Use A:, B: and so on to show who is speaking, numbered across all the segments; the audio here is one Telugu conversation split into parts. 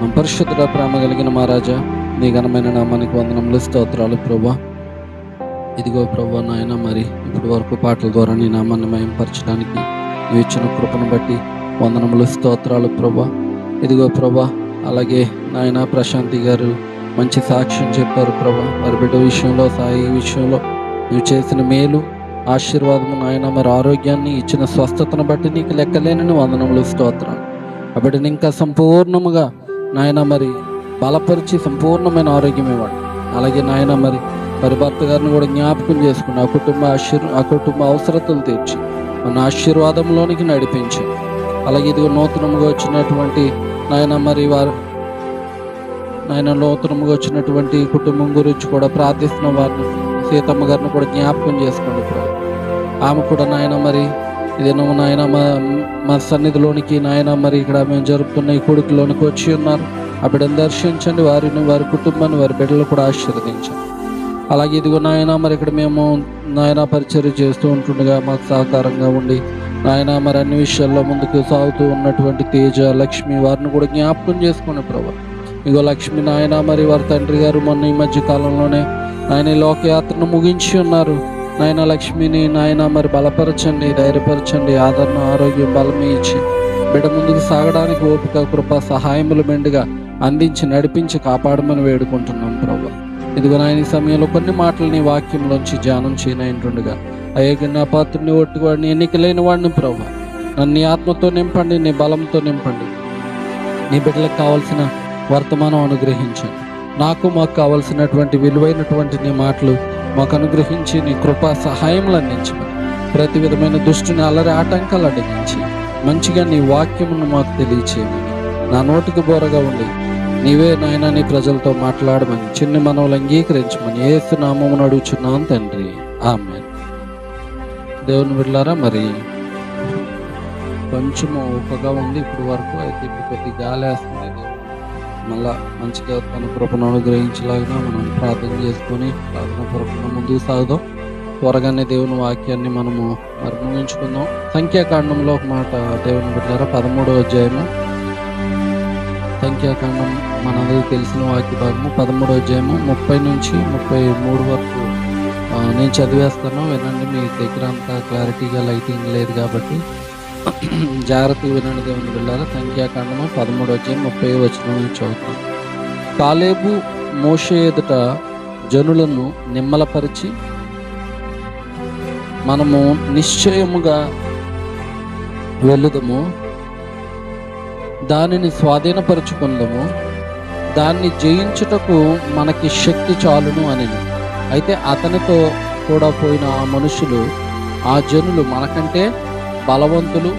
A: పరిశుద్ధ ప్రేమ కలిగిన మా రాజా, నీ ఘనమైన నామానికి వందనములు, స్తోత్రాలు ప్రభా. ఇదిగో ప్రభా నాయన, మరి ఇప్పటి వరకు పాటల ద్వారా నీ నామాన్ని మయంపరచడానికి నువ్వు ఇచ్చిన కృపను బట్టి వందనములు, స్తోత్రాలు ప్రభా. ఇదిగో ప్రభా, అలాగే నాయన ప్రశాంతి గారు మంచి సాక్ష్యం చెప్పారు ప్రభా. వారి బిడ్డ విషయంలో, సాయి విషయంలో నువ్వు చేసిన మేలు, ఆశీర్వాదము నాయన, మరి ఆరోగ్యాన్ని ఇచ్చిన స్వస్థతను బట్టి నీకు లెక్కలేని వందనములు, స్తోత్రాలు. కాబట్టి ఇంకా సంపూర్ణముగా నాయన మరి బలపరిచి సంపూర్ణమైన ఆరోగ్యం ఇవ్వండి. అలాగే నాయన మరి భర్త గారిని కూడా జ్ఞాపకం చేసుకుని ఆ కుటుంబ అవసరతలు తీర్చి మన ఆశీర్వాదంలోనికి నడిపించి, అలాగే ఇదిగో నూతనముగా వచ్చినటువంటి నాయన మరి నూతనముగా వచ్చినటువంటి కుటుంబం గురించి కూడా ప్రార్థిస్తున్న వారిని, సీతమ్మ గారిని కూడా జ్ఞాపకం చేసుకోండి ప్రభు. ఆమె కూడా నాయన మరి ఇదేనో నాయన మా సన్నిధిలోనికి నాయన మరి ఇక్కడ మేము జరుపుతున్న ఈ కొడుకులోనికి వచ్చి ఉన్నారు. ఆ బిడ్డను దర్శించండి, వారిని, వారి కుటుంబాన్ని, వారి బిడ్డలు కూడా ఆశీర్వదించండి. అలాగే ఇదిగో నాయన మరి ఇక్కడ మేము నాయన పరిచర్య చేస్తూ ఉంటుండగా మాకు సహకారంగా ఉండి నాయన మరి అన్ని విషయాల్లో ముందుకు సాగుతూ ఉన్నటువంటి తేజ, లక్ష్మి, వారిని కూడా జ్ఞాపకం చేసుకోండి ప్రభు. ఇగో లక్ష్మి నాయన మరి వారి తండ్రి గారు మొన్న ఈ మధ్య కాలంలోనే ఆయన లోకయాత్రను ముగించి ఉన్నారు. నాయన లక్ష్మిని నాయన మరి బలపరచండి, ధైర్యపరచండి, ఆదరణ, ఆరోగ్యం, బలమే ఇచ్చి బిడ్డ ముందుకు సాగడానికి ఓపిక, కృప, సహాయములు మెండుగా అందించి నడిపించి కాపాడమని వేడుకుంటున్నాం ప్రభు. ఇదిగో నాయన ఈ సమయంలో కొన్ని మాటలు నీ వాక్యంలోంచి ధ్యానం చేయనటుండగా అయోగ్య పాత్రుని, ఒట్టివాడిని, ఎన్నికలేని వాడిని ప్రభు, నన్ను నీ ఆత్మతో నింపండి, నీ బలంతో నింపండి. నీ బిడ్డలకు కావాల్సిన వర్తమానం అనుగ్రహించండి. మాకు కావలసినటువంటి విలువైనటువంటి నీ మాటలు మాకు అనుగ్రహించి నీ కృపా సహాయములు అందించమని, ప్రతి విధమైన దుష్టుని అల్లరి ఆటంకాలు అడ్డగించి మంచిగా నీ వాక్యమును మాకు తెలియచేయమని, నా నోటికి బోరగా ఉండి నీవే నాయన నీ ప్రజలతో మాట్లాడమని చిన్న మనవులు అంగీకరించమని యేసు నామమున అడుగుచున్నాను తండ్రి, ఆమేన్. దేవుని బిడ్డలారా, మరి కొంచెము ఉప్పగా ఉంది ఇప్పుడు వరకు, అయితే ఇప్పుడు కొద్ది గాలి వేస్తుంది. మళ్ళా మంచిగా తన కృపను అనుగ్రహించలాగా మనం ప్రార్థన చేసుకొని ప్రార్థన పూర్వకంగా ముందుకు సాగుదాం. త్వరగానే దేవుని వాక్యాన్ని మనము మరి ముగించుకుందాం. సంఖ్యాకాండంలో ఒక మాట దేవుని బిడ్డలారా, 13వ అధ్యాయము, సంఖ్యాకాండం మనందరికీ తెలిసిన వాక్య భాగము 13వ అధ్యాయము 30 నుంచి 33 వరకు నేను చదివేస్తాను, వినండి. మీ దగ్గర అంతా క్లారిటీగా లైటింగ్ లేదు కాబట్టి జాగ్రత్తగా వినండి దేవుని బిడ్డలారా. సంఖ్యాకాండము 13వ అధ్యాయం 30వ వచనం నుంచి చదువుతాం. కాలేబు మోషే ఎదుట జనులను నిమ్మలపరిచి, మనము నిశ్చయముగా వెళ్ళుదము, దానిని స్వాధీనపరుచుకుందాము, దాన్ని జయించుటకు మనకి శక్తి చాలును అని. అయితే అతనితో కూడా పోయిన ఆ మనుషులు, ఆ జనులు మనకంటే బలవంతులు,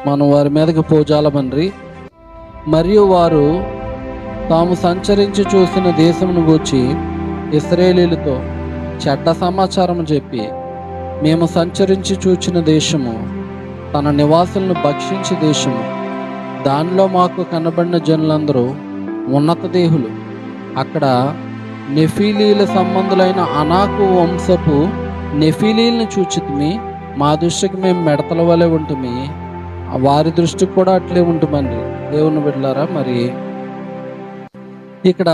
A: మనం వారి మీదకి పోజాలమని, మరియు వారు తాము సంచరించి చూసిన దేశమును గూర్చి ఇశ్రాయేలీయులతో చెడ్డ సమాచారం చెప్పి, మేము సంచరించి చూచిన దేశము తన నివాసులను భక్షించే దేశము, దానిలో మాకు కనబడిన జనులందరూ ఉన్నత దేహులు, అక్కడ నెఫీలీల సంబంధులైన అనాకు వంశపు నెఫీలీలను చూచితిమి, మా దృష్టికి మేము మెడతల వలె ఉంటుంది, వారి దృష్టికి కూడా అట్లే ఉంటుందండి. దేవుని బిడ్డలారా, మరి ఇక్కడ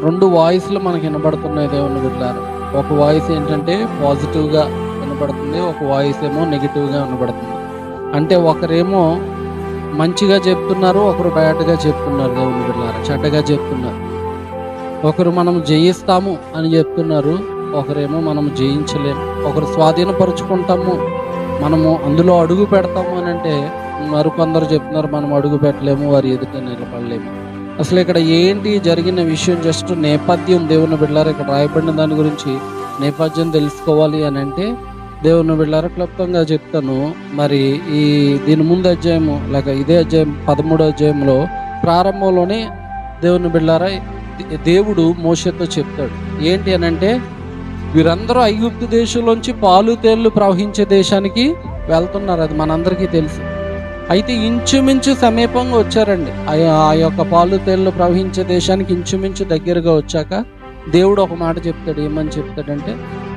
A: 2 వాయిస్లు మనకి వినబడుతున్నాయి దేవుని బిడ్డలారా. ఒక వాయిస్ ఏంటంటే పాజిటివ్గా వినబడుతుంది, ఒక వాయిస్ ఏమో నెగిటివ్గా వినబడుతుంది. అంటే ఒకరేమో మంచిగా చెప్తున్నారు, ఒకరు బ్యాడ్గా చెప్తున్నారు దేవుని బిడ్డలారా, చెడ్డగా చెప్తున్నారు. ఒకరు మనం జయిస్తాము అని చెప్తున్నారు, ఒకరేమో మనం జయించలేము. ఒకరు స్వాధీనపరుచుకుంటాము, మనము అందులో అడుగు పెడతాము అని అంటే, మరికొందరు చెప్తున్నారు మనం అడుగు పెట్టలేము, వారి ఎదుట నిలబడలేము. అసలు ఇక్కడ ఏంటి జరిగిన విషయం, జస్ట్ నేపథ్యం దేవుని బిడ్డలారా. ఇక్కడ రాయబడిన దాని గురించి నేపథ్యం తెలుసుకోవాలి అని అంటే దేవుని బిడ్డలారా క్లుప్తంగా చెప్తాను. మరి దీని ముందు అధ్యాయము లేక ఇదే అధ్యాయం 13వ అధ్యాయంలో ప్రారంభంలోనే దేవుని బిడ్డలారా దేవుడు మోషేతో చెప్తాడు ఏంటి అని అంటే, వీరందరూ ఐగుప్తు దేశంలోంచి పాలు తేళ్లు ప్రవహించే దేశానికి వెళ్తున్నారు, అది మనందరికీ తెలుసు. అయితే ఇంచుమించు సమీపంగా వచ్చారండి. ఆ యొక్క పాలు తేళ్లు ప్రవహించే దేశానికి ఇంచుమించు దగ్గరగా వచ్చాక దేవుడు ఒక మాట చెప్తాడు. ఏమని చెప్తాడంటే,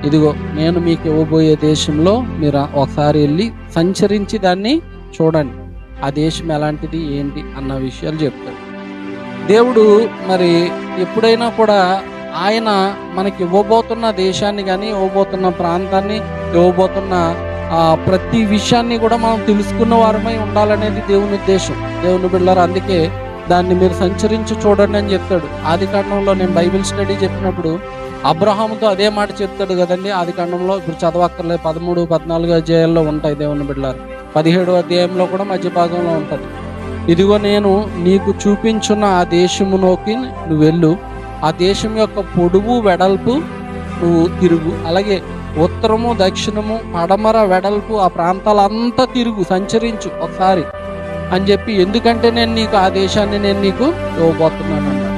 A: ఇదిగో నేను మీకు ఇవ్వబోయే దేశంలో మీరు ఒకసారి వెళ్ళి సంచరించి దాన్ని చూడండి, ఆ దేశం ఎలాంటిది ఏంటి అన్న విషయాలు చెప్తాడు. దేవుడు మరి ఎప్పుడైనా కూడా ఆయన మనకి ఇవ్వబోతున్న దేశాన్ని కానీ, ఇవ్వబోతున్న ప్రాంతాన్ని, ఇవ్వబోతున్న ప్రతి విషయాన్ని కూడా మనం తెలుసుకున్న వారమై ఉండాలనేది దేవుని ఉద్దేశం. దేవుని బిడ్డలారా, అందుకే దాన్ని మీరు సంచరించి చూడండి అని చెప్తాడు. ఆదికాండంలో నేను బైబిల్ స్టడీ చెప్పినప్పుడు అబ్రహాముతో అదే మాట చెప్తాడు కదండి. ఆదికాండంలో ఇప్పుడు చదవక్కర్లేదు, 13, 14 అధ్యాయాల్లో ఉంటాయి దేవుని బిడ్డలారా. 17వ అధ్యాయంలో కూడా మధ్య భాగంలో ఉంటుంది. ఇదిగో నేను నీకు చూపించున్న ఆ దేశములోకి నువ్వు వెళ్ళు, ఆ దేశం యొక్క పొడువు వెడల్పు నువ్వు తిరుగు, అలాగే ఉత్తరము దక్షిణము పడమర వెడల్పు ఆ ప్రాంతాలంతా తిరుగు, సంచరించు ఒకసారి అని చెప్పి, ఎందుకంటే నేను నీకు ఆ దేశాన్ని నేను నీకు ఇవ్వబోతున్నాను అన్నాడు.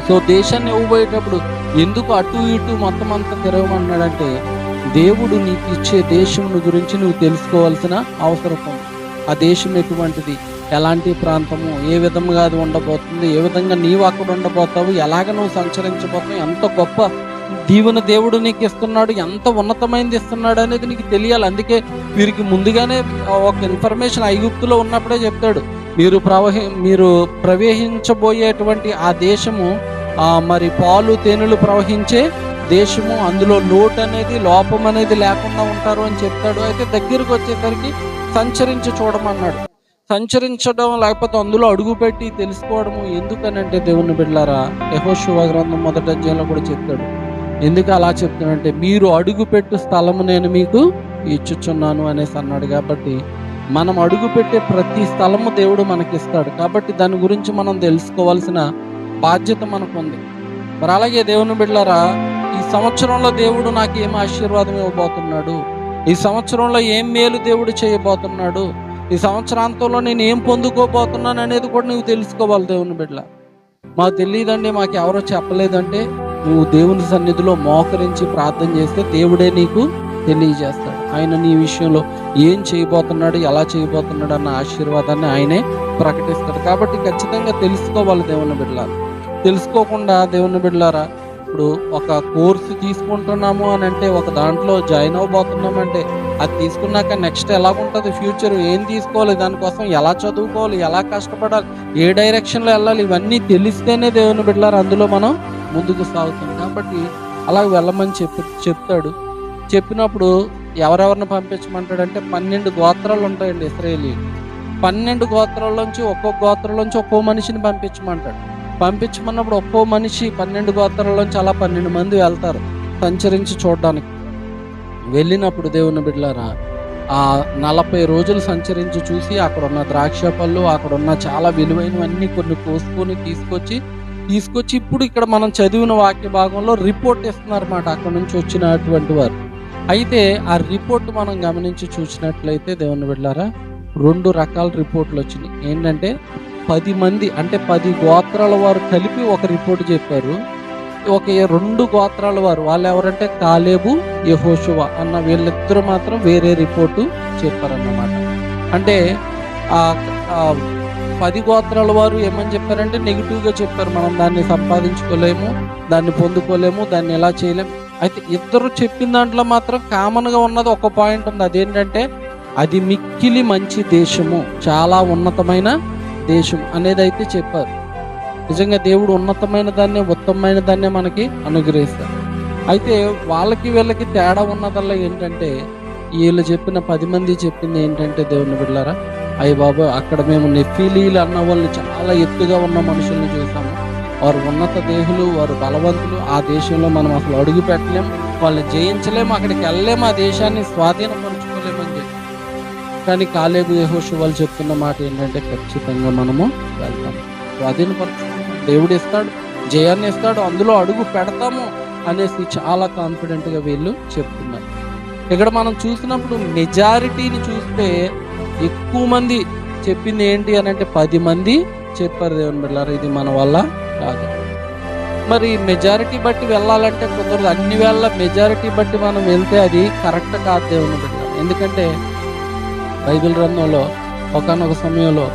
A: సో దేశాన్ని ఇవ్వబోయేటప్పుడు ఎందుకు అటు ఇటు మొత్తం అంతా తిరగమన్నాడంటే, దేవుడు నీకు ఇచ్చే దేశం గురించి నువ్వు తెలుసుకోవాల్సిన అవసరం ఉంది. ఆ దేశం ఎటువంటిది, ఎలాంటి ప్రాంతము, ఏ విధంగా అది ఉండబోతుంది, ఏ విధంగా నీవు అక్కడ ఉండబోతావు, ఎలాగ నువ్వు సంచరించబోతావు, ఎంత గొప్ప దీవెన దేవుడు నీకు ఇస్తున్నాడు, ఎంత ఉన్నతమైనది ఇస్తున్నాడు అనేది నీకు తెలియాలి. అందుకే వీరికి ముందుగానే ఒక ఇన్ఫర్మేషన్ ఐగుప్తులో ఉన్నప్పుడే చెప్తాడు, మీరు ప్రవేశించబోయేటువంటి ఆ దేశము మరి పాలు తేనెలు ప్రవహించే దేశము, అందులో లోటు అనేది లోపం అనేది లేకుండా ఉంటారు అని చెప్తాడు. అయితే దగ్గరకు వచ్చేసరికి సంచరించి చూడమన్నాడు. సంచరించడం లేకపోతే అందులో అడుగుపెట్టి తెలుసుకోవడము ఎందుకనంటే, దేవుని బిడ్డలారా, యెహోషువ గ్రంథం 1వ అధ్యాయంలో కూడా చెప్తాడు. ఎందుకు అలా చెప్తానంటే, మీరు అడుగుపెట్టు స్థలము నేను మీకు ఇచ్చుచున్నాను అనేసి అన్నాడు. కాబట్టి మనం అడుగుపెట్టే ప్రతి స్థలము దేవుడు మనకిస్తాడు. కాబట్టి దాని గురించి మనం తెలుసుకోవాల్సిన బాధ్యత మనకు ఉంది. మరి అలాగే దేవుని బిడ్డలారా, ఈ సంవత్సరంలో దేవుడు నాకు ఏం ఆశీర్వాదం ఇవ్వబోతున్నాడు, ఈ సంవత్సరంలో ఏం మేలు దేవుడు చేయబోతున్నాడు, ఈ సంవత్సరాంతంలో నేను ఏం పొందుకోబోతున్నాను అనేది కూడా నువ్వు తెలుసుకోవాలి. దేవుని బిడ్డల, మాకు తెలియదండి, మాకు ఎవరో చెప్పలేదంటే, నువ్వు దేవుని సన్నిధిలో మోకరించి ప్రార్థన చేస్తే దేవుడే నీకు తెలియజేస్తాడు. ఆయన నీ విషయంలో ఏం చేయబోతున్నాడు, ఎలా చేయబోతున్నాడు అన్న ఆశీర్వాదాన్ని ఆయనే ప్రకటిస్తాడు. కాబట్టి ఖచ్చితంగా తెలుసుకోవాలి దేవుని బిడ్డలారా. తెలుసుకోకుండా దేవుని బిడ్డలారా, ఇప్పుడు ఒక కోర్సు తీసుకుంటున్నాము అని అంటే, ఒక దాంట్లో జాయిన్ అవ్వబోతున్నామంటే, అది తీసుకున్నాక నెక్స్ట్ ఎలాగుంటుంది, ఫ్యూచర్ ఏం తీసుకోవాలి, దానికోసం ఎలా చదువుకోవాలి, ఎలా కష్టపడాలి, ఏ డైరెక్షన్లో వెళ్ళాలి, ఇవన్నీ తెలిస్తేనే దేవుని బిడ్డలారా అందులో మనం ముందుకు సాగుతాం. కాబట్టి అలా వెళ్ళమని చెప్తాడు. చెప్పినప్పుడు ఎవరెవరిని పంపించమంటాడంటే, 12 గోత్రాలు ఉంటాయండి ఇశ్రాయేలీయులు. 12 గోత్రాల్లోంచి ఒక్కొక్క గోత్రంలోంచి ఒక్కో మనిషిని పంపించమంటాడు. పంపించమన్నప్పుడు ఒక్కో మనిషి 12 గోత్రాల్లోంచి అలా 12 మంది వెళ్తారు సంచరించి చూడడానికి. వెళ్ళినప్పుడు దేవుని బిడ్డలారా, ఆ 40 రోజులు సంచరించి చూసి అక్కడ ఉన్న ద్రాక్ష పళ్ళు, అక్కడ ఉన్న చాలా విలువైనవన్నీ కొన్ని కోసుకొని తీసుకొచ్చి ఇప్పుడు ఇక్కడ మనం చదివిన వాక్య భాగంలో రిపోర్ట్ ఇస్తున్నారన్నమాట అక్కడ నుంచి వచ్చినటువంటి వారు. అయితే ఆ రిపోర్ట్ మనం గమనించి చూసినట్లయితే దేవుని బిడ్డలారా, 2 రకాల రిపోర్ట్లు వచ్చినాయి. ఏంటంటే 10 మంది అంటే 10 గోత్రాల వారు కలిపి ఒక రిపోర్ట్ చెప్పారు. ఒక 2 గోత్రాల వారు, వాళ్ళు ఎవరంటే కాలేబు, యెహోషువ అన్న వీళ్ళిద్దరు మాత్రం వేరే రిపోర్టు చెప్పారన్నమాట. అంటే 10 గోత్రాల వారు ఏమని చెప్పారంటే నెగిటివ్గా చెప్పారు, మనం దాన్ని సంపాదించుకోలేము, దాన్ని పొందుకోలేము, దాన్ని ఎలా చేయలేము. అయితే ఇద్దరు చెప్పిన దాంట్లో మాత్రం కామన్గా ఉన్నది ఒక పాయింట్ ఉంది. అదేంటంటే అది మిక్కిలి మంచి దేశము, చాలా ఉన్నతమైన దేశం అనేది అయితే చెప్పారు. నిజంగా దేవుడు ఉన్నతమైన దాన్ని, ఉత్తమమైన దాన్నే మనకి అనుగ్రహిస్తారు. అయితే వాళ్ళకి వీళ్ళకి తేడా ఉన్నదల్లా ఏంటంటే, వీళ్ళు చెప్పిన 10 మంది చెప్పింది ఏంటంటే దేవుని బిడ్డలారా, అయ్య బాబు అక్కడ మేము నెఫీలీలు అన్న వాళ్ళని చాలా ఎత్తుగా ఉన్న మనుషుల్ని చూసాము, వారు ఉన్నత దేహులు, వారు బలవంతులు, ఆ దేశంలో మనం అసలు అడుగు పెట్టలేము, వాళ్ళని జయించలేము, అక్కడికి వెళ్ళలేము, ఆ దేశాన్ని స్వాధీనపరుచుకోలేమని చెప్పి. కానీ కాలేబు, యెహోషువ వాళ్ళు చెప్తున్న మాట ఏంటంటే, ఖచ్చితంగా మనము వెళ్తాము, స్వాధీనపరుచుకుంటాం, దేవుడు ఇస్తాడు, జయాన్ని ఇస్తాడు, అందులో అడుగు పెడతాము అనేసి చాలా కాన్ఫిడెంట్గా వీళ్ళు చెప్తున్నారు. ఇక్కడ మనం చూసినప్పుడు మెజారిటీని చూస్తే ఎక్కువ మంది చెప్పింది ఏంటి అని అంటే 10 మంది చెప్పారు దేవుని బిడ్డలారా, ఇది మన వల్ల కాదు. మరి మెజారిటీ బట్టి వెళ్ళాలంటే కుదరదు. అన్ని వేళ మెజారిటీ బట్టి మనం వెళ్తే అది కరెక్ట్ కాదు దేవుని బిడ్డలారా. ఎందుకంటే బైబిల్ గ్రంథంలో ఒకానొక సమయంలో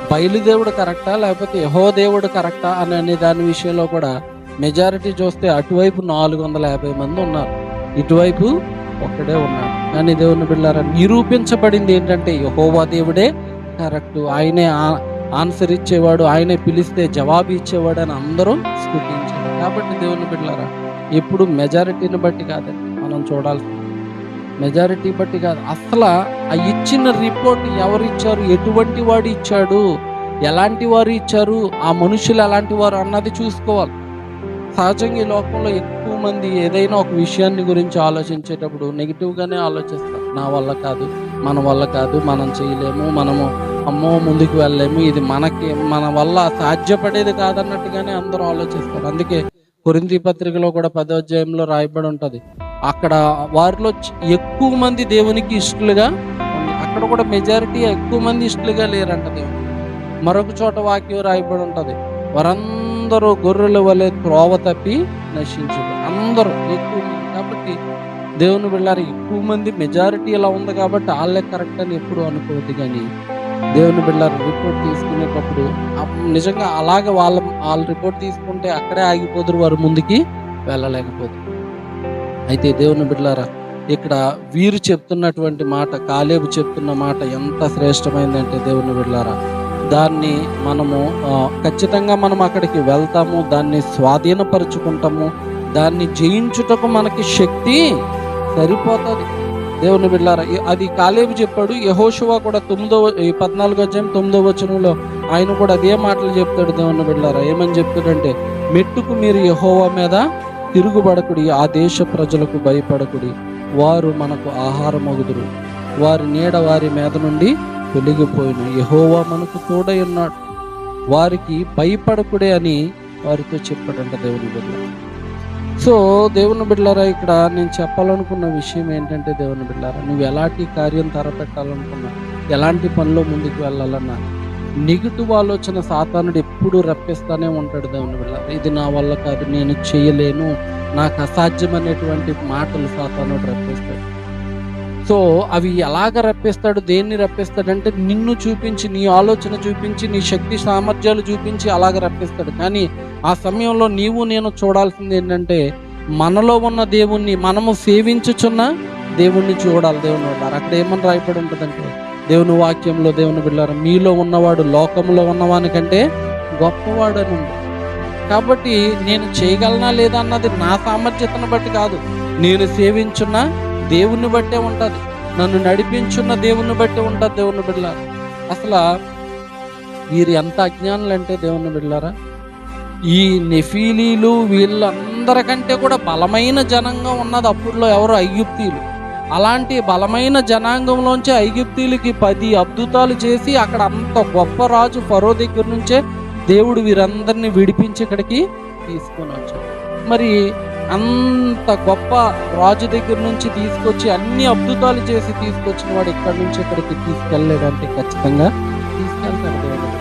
A: బయలుదేవుడు కరెక్టా లేకపోతే యెహోవా దేవుడు కరెక్టా అనే దాని విషయంలో కూడా మెజారిటీ చూస్తే అటువైపు 450 మంది ఉన్నారు, ఇటువైపు ఒక్కడే ఉన్నాడు. కానీ దేవుని బిడ్డలారా, నిరూపించబడింది ఏంటంటే యెహోవా దేవుడే కరెక్ట్, ఆయనే ఆన్సర్ ఇచ్చేవాడు, ఆయనే పిలిస్తే జవాబు ఇచ్చేవాడు అని అందరూ స్తుతించారు. కాబట్టి దేవుని బిడ్డలారా, ఎప్పుడు మెజారిటీని బట్టి కాదండి మనం చూడాల్సింది, మెజారిటీ బట్టి కాదు. అసలు ఆ ఇచ్చిన రిపోర్ట్ ఎవరు ఇచ్చారు, ఎటువంటి వాడు ఇచ్చాడు, ఎలాంటి వారు ఇచ్చారు, ఆ మనుషులు ఎలాంటి వారు అన్నది చూసుకోవాలి. సహజంగా ఈ లోకంలో ఎక్కువ మంది ఏదైనా ఒక విషయాన్ని గురించి ఆలోచించేటప్పుడు నెగిటివ్గానే ఆలోచిస్తారు. నా వల్ల కాదు, మన వల్ల కాదు, మనం చేయలేము, మనము అమ్మో ముందుకు వెళ్ళలేము, ఇది మన వల్ల సాధ్యపడేది కాదన్నట్టుగానే అందరూ ఆలోచిస్తారు. అందుకే కొరింథీ పత్రికలో కూడా 10వ అధ్యాయంలో రాయబడి ఉంటుంది, అక్కడ వారిలో ఎక్కువ మంది దేవునికి ఇష్టలుగా, అక్కడ కూడా మెజారిటీ ఎక్కువ మంది ఇష్టలుగా లేరంట దేవుడు. మరొక చోట వాక్యం రాయబడి ఉంటుంది, వారందరూ గొర్రెల వలె త్రోవ తప్పి నశించారు, అందరూ ఎక్కువ మంది. కాబట్టి దేవుని బిడ్డలారా, ఎక్కువ మంది మెజారిటీ ఇలా ఉంది కాబట్టి వాళ్ళే కరెక్ట్ అని ఎప్పుడు అనుకోవద్దు. కానీ దేవుని బిడ్డలారా, రిపోర్ట్ తీసుకునేటప్పుడు నిజంగా అలాగే వాళ్ళ రిపోర్ట్ తీసుకుంటే అక్కడే ఆగిపోదురు, వారు ముందుకి వెళ్ళలేకపోదు. అయితే దేవుని బిడ్డలారా, ఇక్కడ వీరు చెప్తున్నటువంటి మాట, కాలేబు చెప్తున్న మాట ఎంత శ్రేష్టమైందంటే దేవుని బిడ్డలారా, దాన్ని మనము ఖచ్చితంగా మనం అక్కడికి వెళ్తాము, దాన్ని స్వాధీనపరుచుకుంటాము, దాన్ని జయించుటకు మనకి శక్తి సరిపోతుంది. దేవుని బిడ్డలారా, అది కాలేబు చెప్పాడు. యెహోషువ కూడా 14వ అధ్యాయం 9వ వచనంలో ఆయన కూడా అదే మాటలు చెప్తాడు. దేవుని బిడ్డలారా, ఏమని చెప్తాడంటే, మెట్టుకు మీరు యెహోవా మీద తిరుగుబడకుడి, ఆ దేశ ప్రజలకు భయపడకుడి, వారు మనకు ఆహారమగుదురు, వారి నీడ వారి మీద నుండి తొలగిపోయిన, యెహోవా మనకు తోడై ఉన్నాడు, వారికి భయపడకుడే అని వారితో చెప్పాడంట దేవుని బిడ్డ. సో దేవుని బిడ్డలారా, ఇక్కడ నేను చెప్పాలనుకున్న విషయం ఏంటంటే దేవుని బిడ్డలారా, నువ్వు ఎలాంటి కార్యం తరపెట్టాలనుకున్నా, ఎలాంటి పనిలో ముందుకు వెళ్ళాలన్నా, నెగిటివ్ ఆలోచన సాతానుడు ఎప్పుడు రప్పిస్తానే ఉంటాడు. దేవుని బిడ్డలారా, ఇది నా వల్ల కాదు, నేను చేయలేను, నాకు అసాధ్యం అనేటువంటి మాటలు సాతానుడు రప్పిస్తాడు. సో అవి ఎలాగ రప్పిస్తాడు, దేన్ని రప్పిస్తాడంటే నిన్ను చూపించి, నీ ఆలోచన చూపించి, నీ శక్తి సామర్థ్యాలు చూపించి అలాగ రప్పిస్తాడు. కానీ ఆ సమయంలో నీవు నేను చూడాల్సింది ఏంటంటే, మనలో ఉన్న దేవుణ్ణి, మనము సేవించుచున్న దేవుణ్ణి చూడాలి. దేవుని బిడ్డలారా, అక్కడ ఏమని రాయబడి ఉంటుందంటే దేవుని వాక్యంలో, దేవుని బిడ్డలారా, మీలో ఉన్నవాడు లోకంలో ఉన్నవాని కంటే గొప్పవాడు అని ఉంది. కాబట్టి నేను చేయగలనా లేదా అన్నది నా సామర్థ్యతను బట్టి కాదు, నేను సేవించున్న దేవుణ్ణి బట్టే ఉంటుంది, నన్ను నడిపించున్న దేవుణ్ణి బట్టే ఉంటుంది. దేవుని బిడ్డలారా, అసలు వీరు ఎంత అజ్ఞానులు అంటే దేవుని బిడ్డలారా, ఈ నెఫీలీలు వీళ్ళందరికంటే కూడా బలమైన జనాంగం ఉన్నది అప్పుడులో ఎవరు, ఐగుప్తీయులు. అలాంటి బలమైన జనాంగంలోంచి ఐగుప్తీయులకి 10 అద్భుతాలు చేసి అక్కడ అంత గొప్ప రాజు ఫరో దగ్గర నుంచే దేవుడు వీరందరినీ విడిపించి ఇక్కడికి తీసుకొని వచ్చాడు. మరి అంత గొప్ప రాజు దగ్గర నుంచి తీసుకొచ్చి అన్ని అద్భుతాలు చేసి తీసుకొచ్చిన వాడు ఇక్కడి నుంచి ఇక్కడికి తీసుకెళ్ళలేదంటే ఖచ్చితంగా తీసుకెళ్తాడు. దేవుని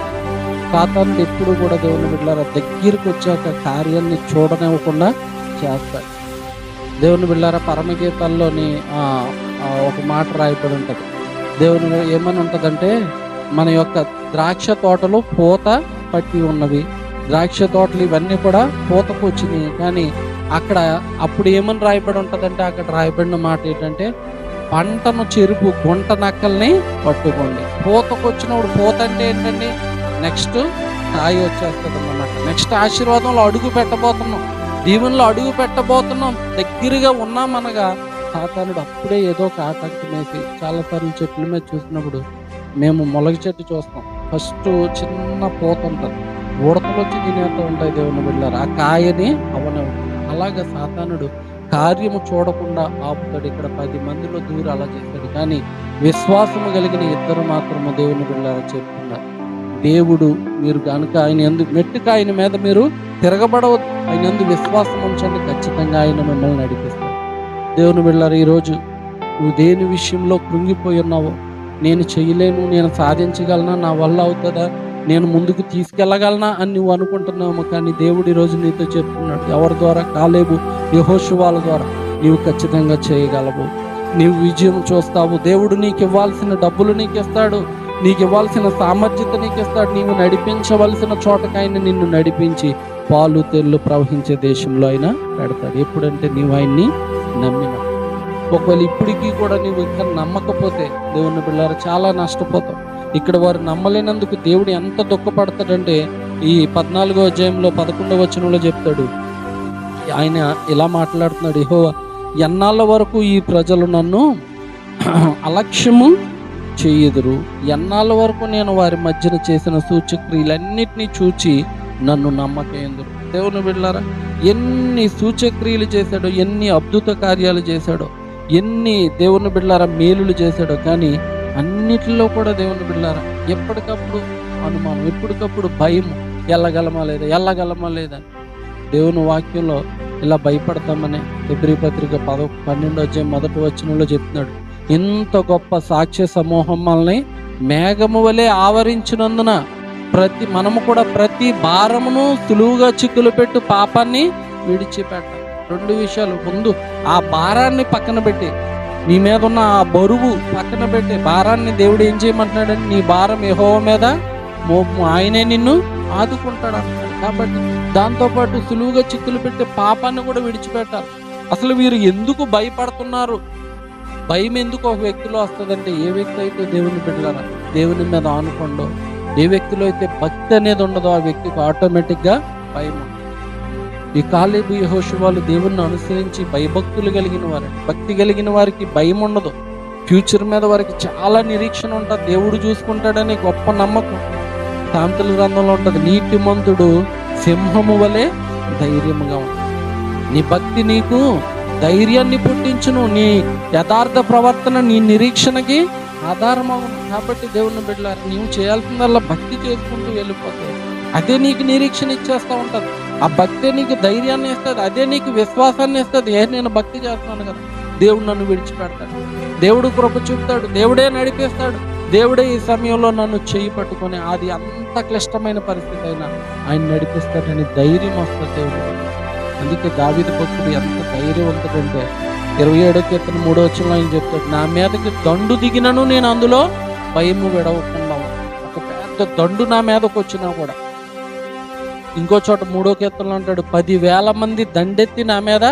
A: సాతానుడు ఎప్పుడు కూడా దేవుని బిడ్డలారా దగ్గరికి వచ్చాక కార్యాన్ని చూడనివ్వకుండా చేస్తాడు. దేవుని బిడ్డలారా, పరమగీతాల్లోని ఒక మాట రాయబడి ఉంటుంది. దేవుని ఏమని ఉంటుందంటే, మన యొక్క ద్రాక్ష తోటలు పూత పట్టి ఉన్నవి, ద్రాక్ష తోటలు ఇవన్నీ కూడా పూతకు వచ్చినాయి. కానీ అక్కడ అప్పుడు ఏమని రాయబడి ఉంటుందంటే, అక్కడ రాయబడిన మాట ఏంటంటే, పంటను చెరుపు గుంట నక్కల్ని పట్టుకోండి. పూతకు వచ్చినప్పుడు, పూత అంటే ఏంటండి, నెక్స్ట్ కాయ వచ్చేస్తుంది అన్నమాట. నెక్స్ట్ ఆశీర్వాదంలో అడుగు పెట్టబోతున్నాం, దీవెనలో అడుగు పెట్టబోతున్నాం, దగ్గరగా ఉన్నామనగా సాతానుడు అప్పుడే ఏదో ఒక ఆటంకం వేసి, చాలాసార్లు చెట్ల మీద చూసినప్పుడు మేము మొలగ చెట్టు చూస్తాం, ఫస్ట్ చిన్న పూత ఉంటుంది, ఉడతలు వచ్చి తినేస్తూ ఉంటాయి. దేవుని బిడ్డలారా, ఆ కాయని అవనే. అలాగే సాతానుడు కార్యము చూడకుండా ఆపుతాడు. ఇక్కడ 10 మందిలో దూరం అలా చేస్తాడు. కానీ విశ్వాసము కలిగిన ఇద్దరు మాత్రము దేవుని బిడ్డలారా చెప్తున్నారు, దేవుడు మీరు కనుక ఆయన యందు మెట్టుకు ఆయన మీద మీరు తిరగబడవద్దు, ఆయన యందు విశ్వాసం ఉంచండి, ఖచ్చితంగా ఆయన మిమ్మల్ని నడిపిస్తాడు. దేవుని బిడ్డలారా, ఈరోజు నువ్వు దేని విషయంలో కృంగిపోయి ఉన్నావో, నేను చేయలేను, నేను సాధించగలనా, నా వల్ల అవుతుందా, నేను ముందుకు తీసుకెళ్ళగలనా అని నువ్వు అనుకుంటున్నావు. కానీ దేవుడు ఈరోజు నీతో చెప్తున్నాడు, ఎవరి ద్వారా, కాలేబు యెహోషువాల ద్వారా నీవు ఖచ్చితంగా చేయగలవు, నీవు విజయం చూస్తావు. దేవుడు నీకు ఇవ్వాల్సిన డబ్బులు నీకు ఇస్తాడు, నీకు ఇవ్వాల్సిన సామర్థ్యత నీకు ఇస్తాడు, నీవు నడిపించవలసిన చోటకైనా నిన్ను నడిపించి పాలు తెళ్ళు ప్రవహించే దేశంలో అయినా పెడతాడు. ఎప్పుడంటే నీవు ఆయన్ని నమ్మిన ఒకవేళ ఇప్పటికీ కూడా నీవు ఇంకా నమ్మకపోతే దేవుని బిడ్డలారా చాలా నష్టపోతావు. ఇక్కడ వారు నమ్మలేనందుకు దేవుడు ఎంత దుఃఖపడతాడంటే ఈ 14వ అధ్యాయంలో 11వ వచనంలో చెప్తాడు. ఆయన ఇలా మాట్లాడుతున్నాడు, యెహోవా ఎన్నాళ్ళ వరకు ఈ ప్రజలు నన్ను అలక్ష్యము చెయ్యుదురు, ఎన్నాళ్ళ వరకు నేను వారి మధ్యన చేసిన సూచక్రియలన్నిటినీ చూచి నన్ను నమ్మకేందురు. దేవుని బిడ్డలారా, ఎన్ని సూచక్రియలు చేశాడో, ఎన్ని అద్భుత కార్యాలు చేశాడో, ఎన్ని దేవుని బిడ్డలారా మేలులు చేశాడో, కానీ అన్నిటిలో కూడా దేవుని బిడ్డలారా ఎప్పటికప్పుడు అనుమానం, ఎప్పటికప్పుడు భయము, ఎల్లగలమా లేదా. దేవుని వాక్యంలో ఇలా భయపడతామని హెబ్రీ పత్రిక 12వ అధ్యాయం 1వ వచనంలో చెప్తున్నాడు. ఇంత గొప్ప సాక్ష్య సమూహం మనల్ని మేఘము వలె ఆవరించినందున మనము కూడా ప్రతి భారమును సులువుగా చిక్కులు పెట్టు పాపాన్ని విడిచిపెట్టాలి. 2 విషయాలు. ముందు ఆ భారాన్ని పక్కన పెట్టి, నీ మీద ఉన్న ఆ బరువు పక్కన పెట్టి, భారాన్ని దేవుడు ఏం చేయమంటున్నాడంటే నీ భారం యెహోవా మీద మోపు, ఆయనే నిన్ను ఆదుకుంటాడు అంటాడు. కాబట్టి దాంతోపాటు సులువుగా చిక్కులు పెట్టే పాపాన్ని కూడా విడిచిపెట్టాలి. అసలు వీరు ఎందుకు భయపడుతున్నారు? భయం ఎందుకు ఒక వ్యక్తిలో వస్తుందంటే, ఏ వ్యక్తి అయితే దేవుని బిడ్డలారా దేవుని మీద ఆనుకోండో, ఏ వ్యక్తిలో అయితే భక్తి అనేది ఉండదో ఆ వ్యక్తికి ఆటోమేటిక్గా భయం. ఈ కాలేబు యెహోషువాలు దేవుణ్ణి అనుసరించి భయభక్తులు కలిగిన వారు, భక్తి కలిగిన వారికి భయం ఉండదు. ఫ్యూచర్ మీద వారికి చాలా నిరీక్షణ ఉంటుంది, దేవుడు చూసుకుంటాడనే గొప్ప నమ్మకం. సామెతల గ్రంథంలో ఉంటుంది, నీతిమంతుడు సింహము వలె ధైర్యముగా ఉంటుంది. నీ భక్తి నీకు ధైర్యాన్ని పుట్టించును, నీ యథార్థ ప్రవర్తన నీ నిరీక్షణకి ఆధారమవును. కాబట్టి దేవుని బిడ్డలారా, నీవు చేయాల్సిందల్లా భక్తి చేసుకుంటూ వెళ్ళిపోతావు. అదే నీకు నిరీక్షణ ఇచ్చేస్తూ ఉంటుంది. ఆ భక్తే నీకు ధైర్యాన్ని ఇస్తుంది, అదే నీకు విశ్వాసాన్ని ఇస్తుంది. నేను భక్తి చేస్తున్నాను కదా, దేవుడు నన్ను విడిచిపెడతాడు, దేవుడు కృప చూపుతాడు, దేవుడే నడిపిస్తాడు, దేవుడే ఈ సమయంలో నన్ను చేయి పట్టుకొని అది అంత క్లిష్టమైన పరిస్థితి అయినా ఆయన నడిపిస్తాడని ధైర్యం వస్తుంది దేవుడు. అందుకే దావీదు భక్తుడు ఎంత ధైర్యవంతుడంటే 27వ కీర్తన 3వ వచనంలో ఆయన చెప్తాడు, నా మీదకి దండు దిగినను నేను అందులో భయము విడవకుండా. ఒక పెద్ద దండు నా మీదకి వచ్చినా కూడా. ఇంకో చోట 3వ కీర్తనలో అంటాడు, 10,000 మంది దండెత్తి నా మీద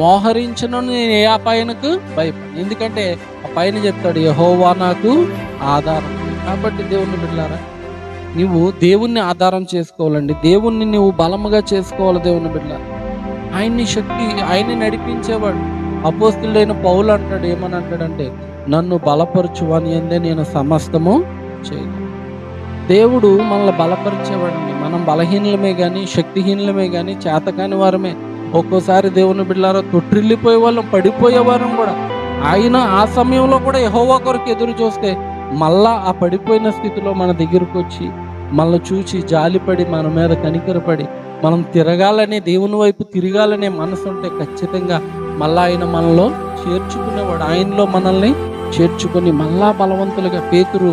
A: మోహరించను నేను ఏ అపాయనకు భయపడి. ఎందుకంటే ఆ పైన చెప్తాడు, యెహోవా నాకు ఆధారం. కాబట్టి దేవుని బిడ్డలారా, నువ్వు దేవుణ్ణి ఆధారం చేసుకోవాలండి, దేవుణ్ణి నువ్వు బలముగా చేసుకోవాలి. దేవుని బిడ్డలారా, ఆయన్ని శక్తి, ఆయన్ని నడిపించేవాడు. అపోస్తులైన పౌలు అంటాడు, ఏమని అంటాడంటే, నన్ను బలపరచువని అందే నేను సమస్తము చేయను. దేవుడు మనల్ని బలపరిచేవాడండి. మనం బలహీనలమే కానీ, శక్తిహీనలమే కానీ, చేతకాని వారమే. ఒక్కోసారి దేవుని బిడ్డలారా తొట్టిల్లిపోయే వాళ్ళం, పడిపోయేవారం కూడా. ఆయన ఆ సమయంలో కూడా యెహోవా కొరకు ఎదురు చూస్తే మళ్ళా ఆ పడిపోయిన స్థితిలో మన దగ్గరకు వచ్చి మనల్ని చూసి జాలిపడి మన మీద కనికరపడి మనం తిరగాలనే, దేవుని వైపు తిరగాలనే మనసు ఉంటే ఖచ్చితంగా మళ్ళా ఆయన మనలో చేర్చుకునేవాడు. ఆయనలో మనల్ని చేర్చుకొని మళ్ళా బలవంతులుగా. పేతురు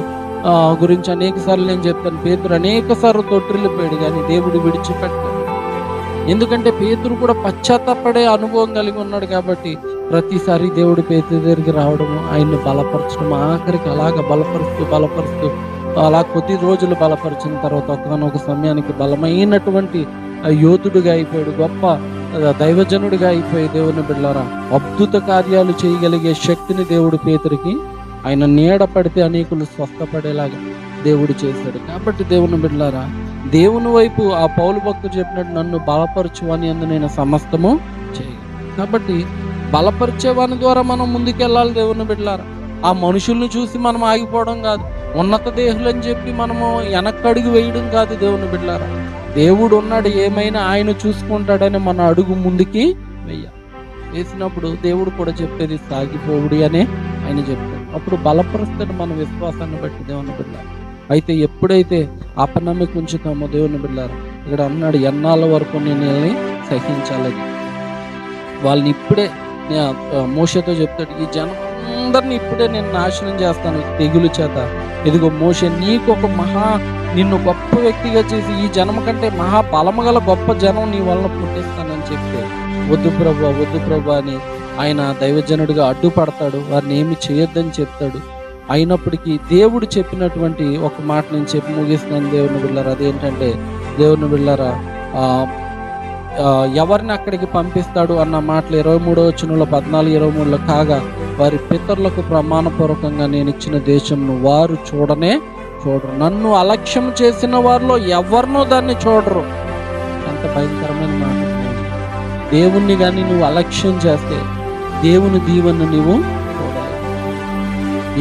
A: గురించి అనేక సార్లు నేను చెప్తాను, పేతురు అనేక సార్లు తొట్టిల్లిపోయాడు కానీ దేవుడు విడిచిపెట్టాడు. ఎందుకంటే పేతురు కూడా పశ్చాత్తాపడే అనుభవం కలిగి ఉన్నాడు. కాబట్టి ప్రతిసారి దేవుడు పేతురు దగ్గరికి రావడము, ఆయన్ని బలపరచడం, ఆఖరికి అలాగ బలపరుస్తూ అలా కొద్ది రోజులు బలపరిచిన తర్వాత ఒకనొక సమయానికి బలమైనటువంటి యోధుడుగా అయిపోయాడు, గొప్ప దైవజనుడిగా అయిపోయి దేవుని బిడ్డలారా అద్భుత కార్యాలు చేయగలిగే శక్తిని దేవుడు పేతురికి ఆయన నీడ పడితే అనేకులు స్వస్థపడేలాగా దేవుడు చేశాడు. కాబట్టి దేవుని బిడ్డలారా, దేవుని వైపు ఆ పౌలు భక్తుడు చెప్పినట్టు నన్ను బలపరచువని అందు నేను సమస్తము చేయగలను. కాబట్టి బలపరిచేవాని ద్వారా మనం ముందుకెళ్ళాలి. దేవుని బిడ్డలారా, ఆ మనుషుల్ని చూసి మనం ఆగిపోవడం కాదు, ఉన్నత దేహులని చెప్పి మనము వెనక్కడుగు వేయడం కాదు. దేవుని బిడ్డలారా, దేవుడు ఉన్నాడు, ఏమైనా ఆయన చూసుకుంటాడని మన అడుగు ముందుకి వేసినప్పుడు దేవుడు కూడా చెప్పేది సాగిపోవుడి అనే ఆయన చెప్తాడు. అప్పుడు బలపరుస్తాడు మన విశ్వాసాన్ని బట్టి. దేవుని బిడ్డలారా, అయితే ఎప్పుడైతే అపనమ్మిక ఉంచుతామో దేవుని బిడ్డలారా, ఇక్కడ అన్నాడు, ఎన్నాళ్ళ వరకు నేను వీళ్ళని సహించాలని. వాళ్ళని ఇప్పుడే మోషేతో చెప్తాడు, ఈ జనం అందరిని ఇప్పుడే నేను నాశనం చేస్తాను తెగులు చేత. ఇదిగో మోషే, నీకు ఒక నిన్ను గొప్ప వ్యక్తిగా చేసి ఈ జనం కంటే మహా బలము గల గొప్ప జనం నీ వలన పుట్టిస్తానని చెప్తే, వద్దు ప్రభు అని ఆయన దైవజనుడిగా అడ్డుపడతాడు, వారిని ఏమి చేయొద్దని చెప్తాడు. అయినప్పటికీ దేవుడు చెప్పినటువంటి ఒక మాట నేను చెప్పి ముగిస్తున్నాను దేవుని బిడ్డలారా. అదేంటంటే, దేవుని బిడ్డలారా ఎవరిని అక్కడికి పంపిస్తాడు అన్న మాటలు 23వ వచనంలో 14, 23లో కాగా వారి పితరులకు ప్రమాణపూర్వకంగా నేను ఇచ్చిన దేశంను వారు చూడరు. నన్ను అలక్ష్యం చేసిన వారిలో ఎవరినో దాన్ని చూడరు. ఎంత భయంకరమైన మాట. దేవుణ్ణి కానీ నువ్వు అలక్ష్యం చేస్తే దేవుని దీవెనను నువ్వు చూడలేవు.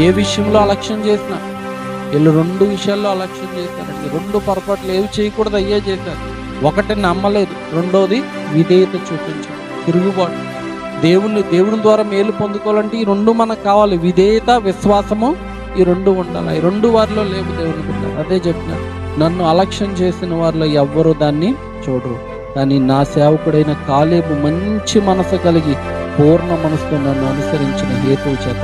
A: ఏ విషయంలో అలక్ష్యం చేసినా, వీళ్ళు 2 విషయాల్లో అలక్ష్యం చేశారండి. 2 పొరపాట్లు ఏవి చేయకూడదు అయ్యే చేశారు. ఒకటి నమ్మలేదు, రెండోది విధేయత చూపించడం, తిరుగుబాటు. దేవుని ద్వారా మేలు పొందుకోవాలంటే ఈ 2 మనకు కావాలి. విధేయత, విశ్వాసము, ఈ 2 ఉండాలి. ఈ 2 వారిలో లేవు దేవుని బిడ్డ. అదే చెప్పిన, నన్ను అలక్ష్యం చేసిన వారిలో ఎవ్వరూ దాన్ని చూడరు. కానీ నా సేవకుడైన కాలేబు మంచి మనసు కలిగి పూర్ణ మనసుతో నన్ను అనుసరించిన హేతువు చేత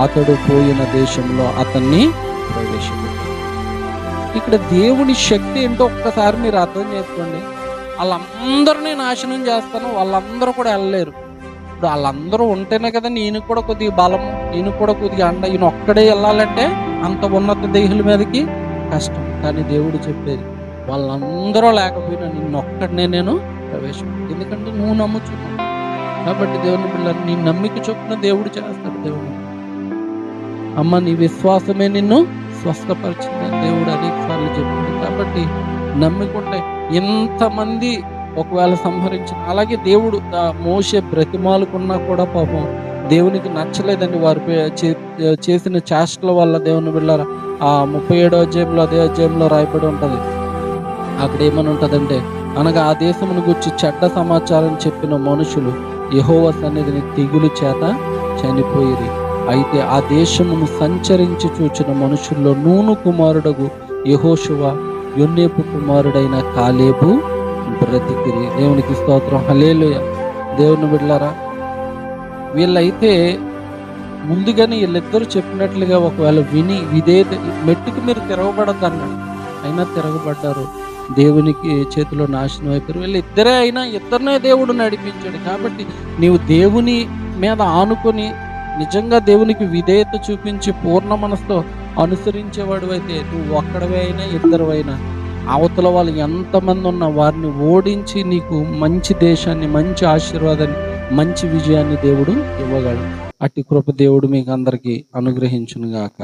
A: అతడు పోయిన దేశంలో అతన్ని ప్రవేశపెట్టాడు. ఇక్కడ దేవుని శక్తి ఏంటో ఒక్కసారి మీరు అర్థం చేసుకోండి. వాళ్ళందరినీ నాశనం చేస్తాను, వాళ్ళందరూ కూడా వెళ్ళలేరు. ఇప్పుడు వాళ్ళందరూ ఉంటేనే కదా నేను కూడా కొద్దిగా బలం, నేను కూడా కొద్దిగా అండ. ఈయన ఒక్కడే వెళ్ళాలంటే అంత ఉన్నత దేహుల మీదకి కష్టం. కానీ దేవుడు చెప్పేది, వాళ్ళందరూ లేకపోయినా నిన్నొక్కడనే నేను ప్రవేశపెట్టాను. ఎందుకంటే నువ్వు నమ్ముచున్నావు కాబట్టి దేవుని పిల్లలు నీ నమ్మిక చొప్పున దేవుడు చేస్తాడు. దేవుడు అమ్మ నీ విశ్వాసమే నిన్ను స్వస్థపరిచిందని దేవుడు అనేకసార్లు చెప్పాడు. కాబట్టి నమ్మికుంటే ఎంతమంది ఒకవేళ సంహరించిన, అలాగే దేవుడు మోషే బ్రతిమాలుకున్నా కూడా పాపం దేవునికి నచ్చలేదండి. వారు చేసిన చేష్టల వల్ల దేవుని బిళ్ళారా 37వ అధ్యాయంలో అదే అధ్యాయంలో రాయబడి ఉంటుంది. అక్కడ ఏమని ఉంటుందంటే, అనగా ఆ దేశమును గురించి చెడ్డ సమాచారం చెప్పిన మనుషులు యెహోవా సన్నిధిని తెగులు చేత చనిపోయిరి. అయితే ఆ దేశమును సంచరించి చూచిన మనుషుల్లో నూను కుమారుడగు యెహోషువ, యొన్నేపు కుమారుడైన కాలేబు బ్రతికిరి. దేవునికి స్తోత్రం, హల్లెలూయా. దేవుని బిడ్డలారా, వీళ్ళైతే ముందుగానే వీళ్ళిద్దరూ చెప్పినట్లుగా ఒకవేళ విని విధేయత, మెట్టుకు మీరు తిరగబడద్దన్నాడు, అయినా తిరగబడ్డారు. దేవునికి చేతిలో నాశనం అయిపోయారు. వీళ్ళిద్దరే అయినా ఇద్దరినే దేవుడు నడిపించాడు. కాబట్టి నీవు దేవుని మీద ఆనుకొని నిజంగా దేవునికి విధేయత చూపించి పూర్ణ మనసుతో అనుసరించేవాడు అయితే నువ్వు ఒక్కడవే అయినా ఇద్దరువైనా అవతల వాళ్ళు ఎంతమంది ఉన్నా వారిని ఓడించి నీకు మంచి దేశాన్ని, మంచి ఆశీర్వాదాన్ని, మంచి విజయాన్ని దేవుడు ఇవ్వగలడు. అట్టి కృప దేవుడు మీకు అందరికీ అనుగ్రహించును గాక.